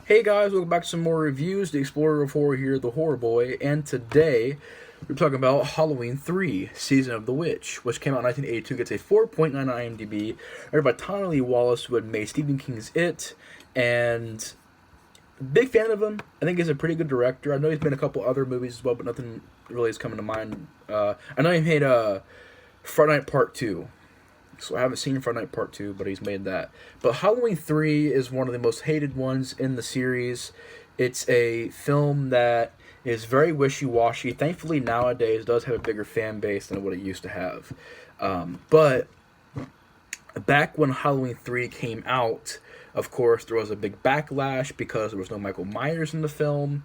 Hey guys, welcome back to some more reviews. The Explorer of Horror here, the Horror Boy, and today we're talking about Halloween 3, Season of the Witch, which came out in 1982, gets a 4.9 on IMDb, written by Tommy Lee Wallace, who had made Stephen King's It, and big fan of him. I think he's a pretty good director. I know he's made a couple other movies as well, but nothing really is coming to mind. I know he made Friday Night Part 2. So I haven't seen Friday Night Part 2, but he's made that. But Halloween 3 is one of the most hated ones in the series. It's a film that is very wishy-washy. Thankfully, nowadays, it does have a bigger fan base than what it used to have. But back when Halloween 3 came out, of course, there was a big backlash because there was no Michael Myers in the film.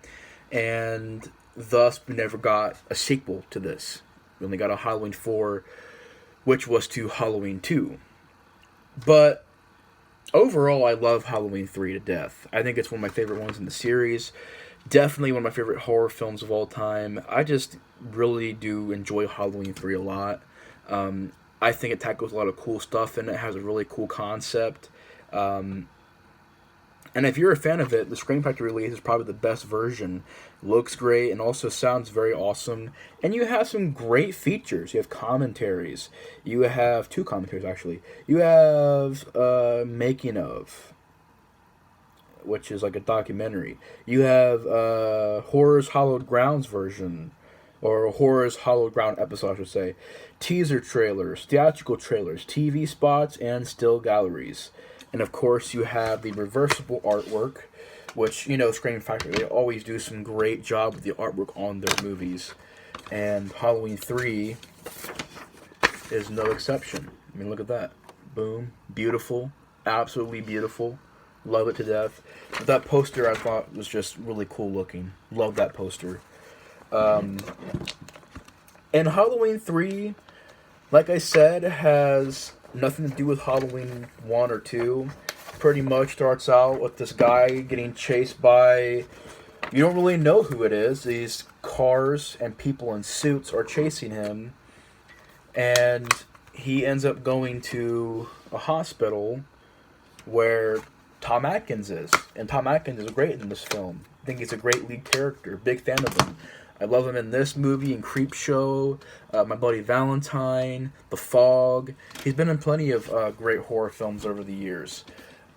And thus, we never got a sequel to this. We only got a Halloween 4, which was to Halloween 2. But overall, I love Halloween 3 to death. I think it's one of my favorite ones in the series. Definitely one of my favorite horror films of all time. I just really do enjoy Halloween 3 a lot. I think it tackles a lot of cool stuff and it has a really cool concept. And if you're a fan of it, the Scream Factory release is probably the best version. Looks great and also sounds very awesome. And you have some great features. You have commentaries. You have two commentaries, actually. You have Making of, which is like a documentary. You have Horror's Hallowed Grounds version, or Horror's Hallowed Ground episode, I should say. Teaser trailers, theatrical trailers, TV spots, and still galleries. And of course, you have the reversible artwork, which, you know, Scream Factory, they always do some great job with the artwork on their movies. And Halloween 3 is no exception. I mean, look at that. Boom. Beautiful. Absolutely beautiful. Love it to death. But that poster I thought was just really cool looking. Love that poster. And Halloween 3, like I said, has nothing to do with Halloween 1 or 2. Pretty much starts out with this guy getting chased by, you don't really know who it is. These cars and people in suits are chasing him. And he ends up going to a hospital where Tom Atkins is. And Tom Atkins is great in this film. I think he's a great lead character. Big fan of him. I love him in this movie, in Creepshow, My Bloody Valentine, The Fog. He's been in plenty of great horror films over the years.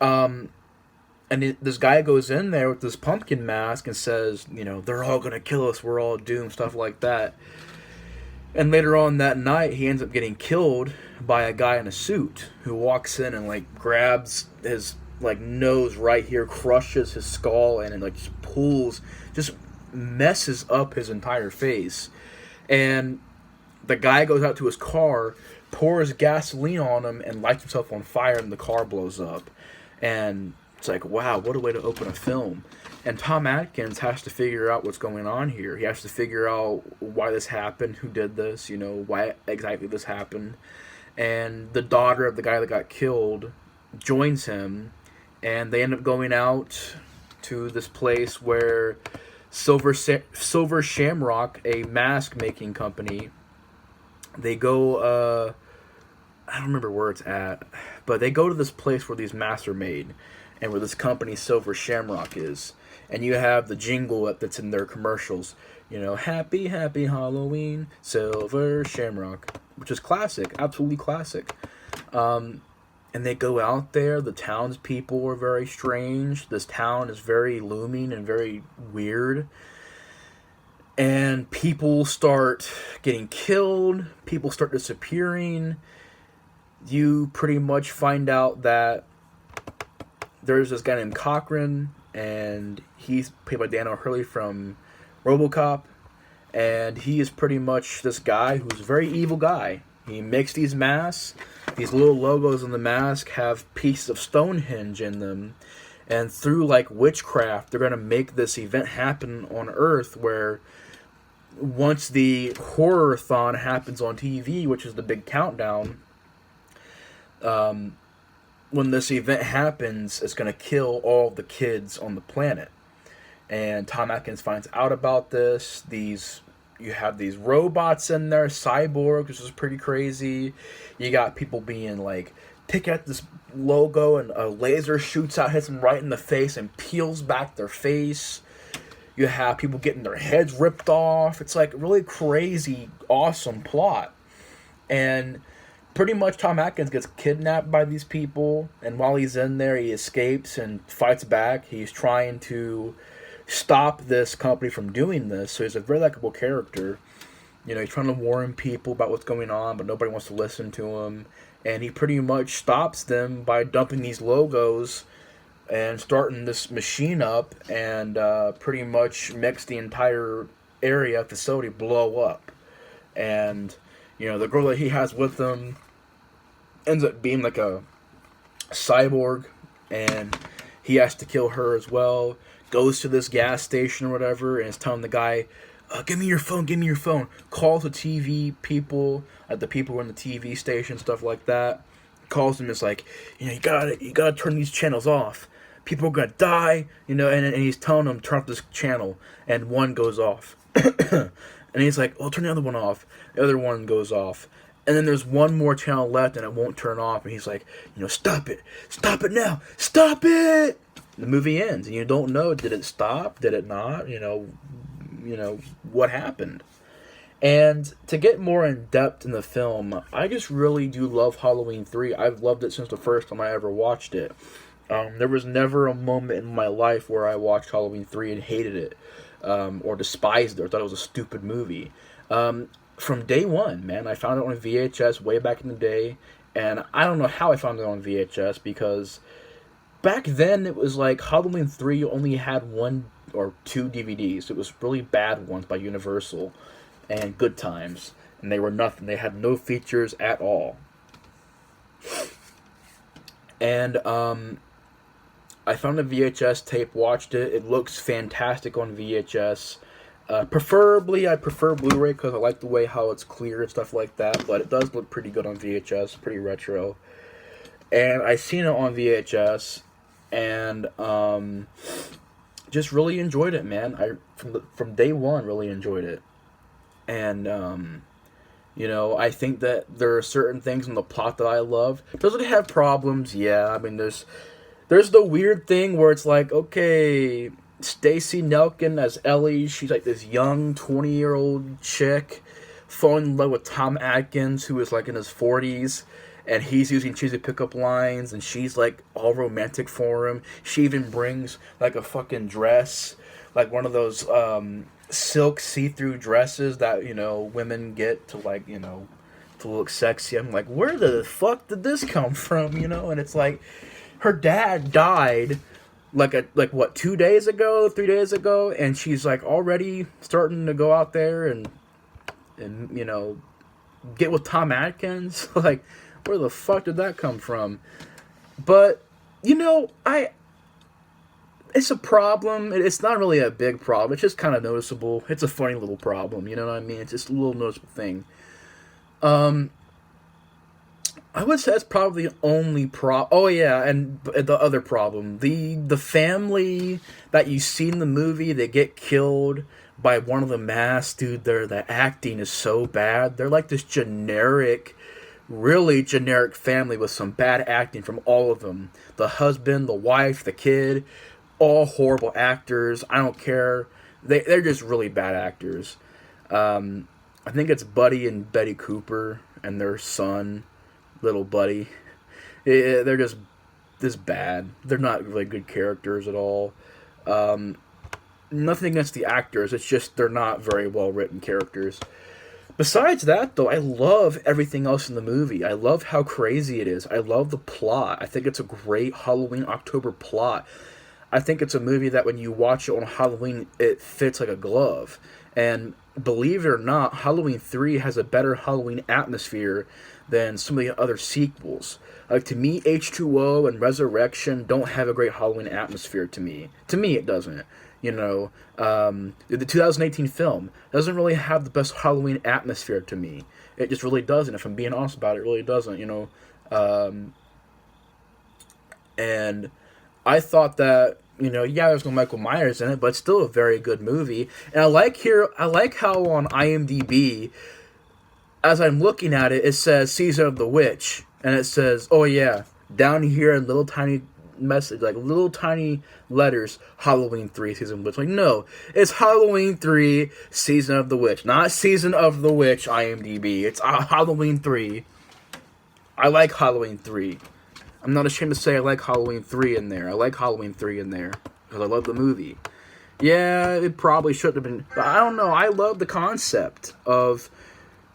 This guy goes in there with this pumpkin mask and says, you know, they're all going to kill us, we're all doomed, stuff like that. And later on that night, he ends up getting killed by a guy in a suit who walks in and, like, grabs his, like, nose right here, crushes his skull, and, like, just pulls, just messes up his entire face. And the guy goes out to his car, pours gasoline on him, and lights himself on fire, and the car blows up. And it's like, wow, what a way to open a film. And Tom Atkins has to figure out what's going on here. He has to figure out why this happened, who did this, you know, why exactly this happened. And the daughter of the guy that got killed joins him, and they end up going out to this place where Silver Shamrock, a mask making company, they go, I don't remember where it's at, but they go to this place where these masks are made, and where this company Silver Shamrock is. And you have the jingle that's in their commercials, you know, Happy, Happy Halloween, Silver Shamrock, which is classic, absolutely classic. And they go out there, the townspeople are very strange, this town is very looming and very weird. And people start getting killed, people start disappearing. You pretty much find out that there's this guy named Cochran, and he's played by Daniel Hurley from RoboCop, and he is pretty much this guy who's a very evil guy. He makes these masks. These little logos on the mask have pieces of Stonehenge in them, and through like witchcraft, they're going to make this event happen on Earth where once the horror-thon happens on TV, which is the big countdown, when this event happens, it's going to kill all the kids on the planet. And Tom Atkins finds out about this. You have these robots in there, cyborgs, which is pretty crazy. You got people being like pick at this logo, and a laser shoots out, hits them right in the face, and peels back their face. You have people getting their heads ripped off. It's like really crazy, awesome plot. And pretty much Tom Atkins gets kidnapped by these people, and while he's in there, he escapes and fights back. He's trying to stop this company from doing this, so he's a very likable character. You know, he's trying to warn people about what's going on, but nobody wants to listen to him. And he pretty much stops them by dumping these logos and starting this machine up, and pretty much makes the entire area, facility, blow up. And, you know, the girl that he has with him ends up being like a cyborg, and he has to kill her as well. Goes to this gas station or whatever, and is telling the guy, give me your phone, give me your phone. Calls the TV people, the people who are in the TV station, stuff like that. Calls them, it's like, you know, you gotta turn these channels off. People are gonna die, you know, and he's telling them, turn off this channel, and one goes off. And he's like, oh, turn the other one off. The other one goes off. And then there's one more channel left, and it won't turn off, and he's like, you know, stop it now, stop it! The movie ends, and you don't know, did it stop, did it not, you know, what happened. And to get more in depth in the film, I just really do love Halloween 3. I've loved it since the first time I ever watched it. There was never a moment in my life where I watched Halloween 3 and hated it, or despised it, or thought it was a stupid movie. From day one, man, I found it on VHS way back in the day, and I don't know how I found it on VHS, because back then it was like Halloween 3 only had 1 or 2 DVDs. It was really bad ones by Universal and Good Times, and they were nothing. They had no features at all. And I found a VHS tape, watched it. It looks fantastic on VHS. Preferably, I prefer Blu-ray because I like the way how it's clear and stuff like that, but it does look pretty good on VHS, pretty retro. And I seen it on VHS, and just really enjoyed it, man. From day one, really enjoyed it. And you know, I think that there are certain things in the plot that I love. Does it have problems? Yeah, I mean, there's the weird thing where it's like, okay, Stacey Nelkin as Ellie, she's like this young 20-year-old chick falling in love with Tom Atkins, who is like in his 40s, and he's using cheesy pickup lines, and she's like all romantic for him. She even brings like a fucking dress, like one of those silk see-through dresses that, you know, women get to, like, you know, to look sexy. I'm like, where the fuck did this come from, you know? And it's like, her dad died like 2 days ago, 3 days ago, and she's like already starting to go out there and you know, get with Tom Atkins. Like, where the fuck did that come from? But, you know, it's a problem. It's not really a big problem. It's just kind of noticeable. It's a funny little problem, you know what I mean? It's just a little noticeable thing. I would say that's probably the only Oh yeah, and the other problem, the family that you see in the movie, they get killed by one of the masks. Dude, the acting is so bad. They're like this generic, really generic family with some bad acting from all of them. The husband, the wife, the kid, all horrible actors. I don't care. They're just really bad actors. I think it's Buddy and Betty Cooper and their son, little Buddy. They're just this bad. They're not really good characters at all. Nothing against the actors. It's just they're not very well written characters. Besides that, though, I love everything else in the movie. I love how crazy it is. I love the plot. I think it's a great Halloween October plot. I think it's a movie that when you watch it on Halloween, it fits like a glove. And believe it or not, Halloween 3 has a better Halloween atmosphere than some of the other sequels. Like, to me, H2O and Resurrection don't have a great Halloween atmosphere to me. To me, it doesn't. You know, the 2018 film doesn't really have the best Halloween atmosphere to me. It just really doesn't. If I'm being honest about it, it really doesn't, you know. And I thought that, you know, yeah, there's no Michael Myers in it, but it's still a very good movie. And I like how on IMDb, as I'm looking at it, it says Season of the Witch, and it says, oh yeah, down here in little tiny message, like little tiny letters, Halloween 3 Season of the Witch. Like, no, it's Halloween 3 Season of the Witch, not Season of the Witch IMDb. It's Halloween 3. I like Halloween 3. I'm not ashamed to say I like Halloween 3 in there. I like Halloween 3 in there because I love the movie. Yeah, it probably should have been, but I don't know. I love the concept of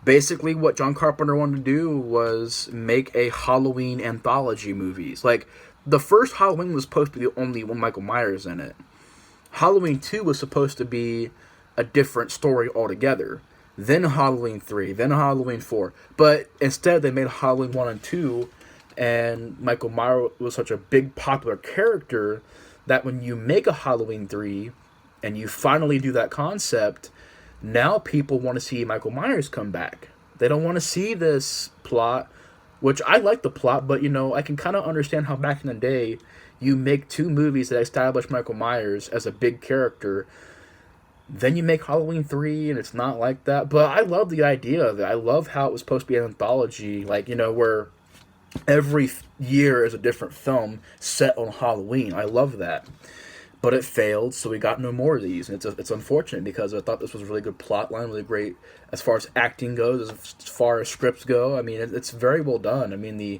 basically what John Carpenter wanted to do was make a Halloween anthology movies. Like, the first Halloween was supposed to be the only one Michael Myers in it. Halloween 2 was supposed to be a different story altogether. Then Halloween 3, then Halloween 4. But instead they made Halloween 1 and 2, and Michael Myers was such a big popular character that when you make a Halloween 3 and you finally do that concept, now people want to see Michael Myers come back. They don't want to see this plot, which I like the plot, but I can kind of understand how back in the day you make two movies that establish Michael Myers as a big character, then you make Halloween 3 and it's not like that. But I love the idea of it. I love how it was supposed to be an anthology, like, where every year is a different film set on Halloween. I love that. But it failed, so we got no more of these. And it's unfortunate because I thought this was a really good plot line, really great as far as acting goes, as far as scripts go. I mean, it's very well done. I mean, the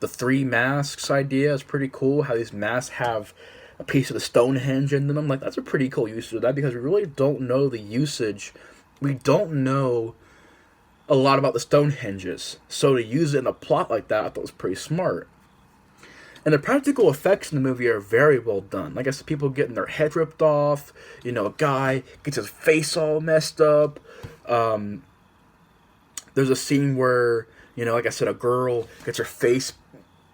three masks idea is pretty cool. How these masks have a piece of the Stonehenge in them. Like, that's a pretty cool usage of that because we really don't know the usage. We don't know a lot about the Stonehenges. So to use it in a plot like that, I thought was pretty smart. And the practical effects in the movie are very well done. Like I said, people getting their head ripped off. A guy gets his face all messed up. There's a scene where, like I said, a girl gets her face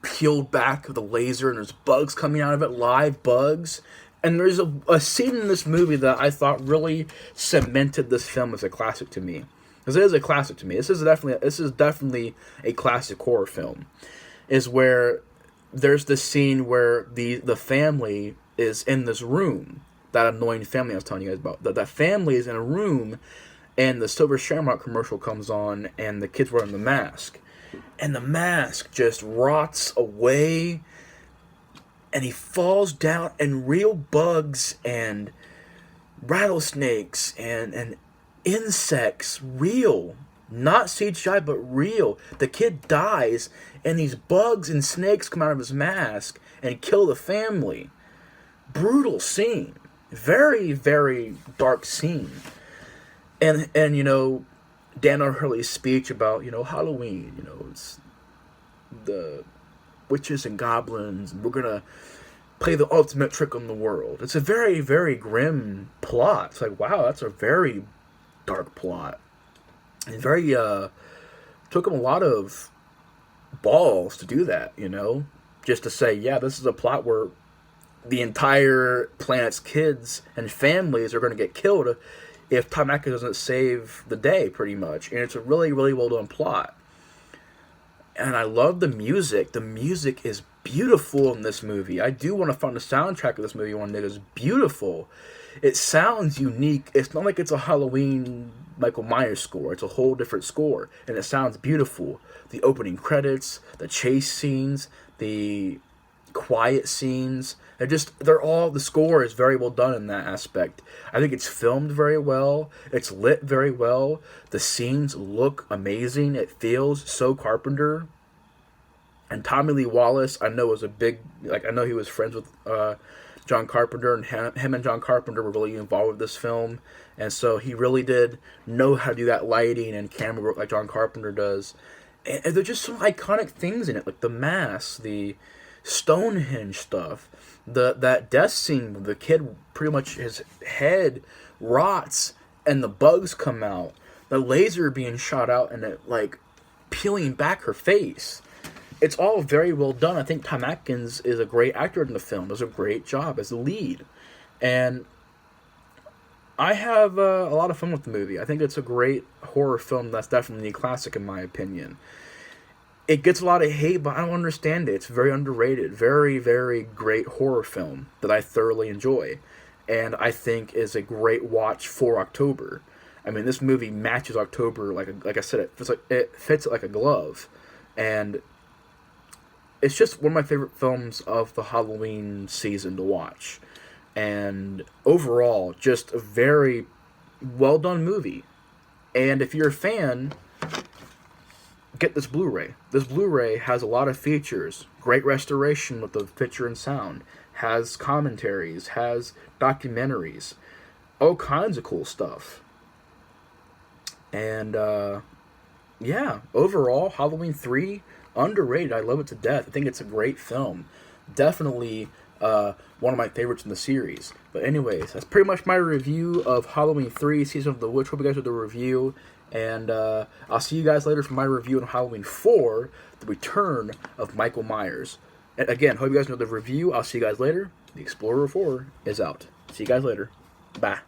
peeled back with a laser and there's bugs coming out of it, live bugs. And there's a scene in this movie that I thought really cemented this film as a classic to me. Because it is a classic to me. This is definitely a classic horror film. Is where there's this scene where the family is in this room. That annoying family I was telling you guys about. That family is in a room, and the Silver Shamrock commercial comes on, and the kid's wearing the mask. And the mask just rots away, and he falls down, and real bugs and rattlesnakes and insects, real, not CGI, but real. The kid dies, and these bugs and snakes come out of his mask and kill the family. Brutal scene. Very, very dark scene. And Dan O'Hurley's speech about, Halloween, it's the witches and goblins, and we're going to play the ultimate trick on the world. It's a very, very grim plot. It's like, wow, that's a very dark plot. And very, took him a lot of balls to do that, just to say, yeah, this is a plot where the entire planet's kids and families are going to get killed if Tom Atkins doesn't save the day, pretty much. And it's a really, really well done plot. And I love the music. The music is beautiful in this movie. I do want to find the soundtrack of this movie one day. It's beautiful. It sounds unique. It's not like it's a Halloween Michael Myers score. It's a whole different score. And it sounds beautiful. The opening credits, the chase scenes, the quiet scenes. The score is very well done in that aspect. I think it's filmed very well. It's lit very well. The scenes look amazing. It feels so Carpenter. And Tommy Lee Wallace, I know, was I know he was friends with John Carpenter, and him and John Carpenter were really involved with this film. And so he really did know how to do that lighting and camera work like John Carpenter does. And there's just some iconic things in it, like the mask, the Stonehenge stuff, that death scene where the kid pretty much his head rots and the bugs come out, the laser being shot out and it like peeling back her face. It's all very well done. I think Tom Atkins is a great actor in the film. Does a great job as the lead, and I have a lot of fun with the movie. I think it's a great horror film that's definitely a classic in my opinion. It gets a lot of hate, but I don't understand it. It's very underrated. Very, very great horror film that I thoroughly enjoy. And I think is a great watch for October. I mean, this movie matches October like I said, it fits it like a glove, and it's just one of my favorite films of the Halloween season to watch. And overall, just a very well done movie. And if you're a fan, get this Blu-ray. This Blu-ray has a lot of features. Great restoration with the picture and sound. Has commentaries. Has documentaries. All kinds of cool stuff. And yeah, overall, Halloween 3, underrated. I love it to death. I think it's a great film. Definitely one of my favorites in the series. But anyways, that's pretty much my review of Halloween 3, Season of the Witch. Hope you guys with the review. And I'll see you guys later for my review on Halloween 4, The Return of Michael Myers. And again, hope you guys know the review. I'll see you guys later. The Explorer 4 is out. See you guys later. Bye.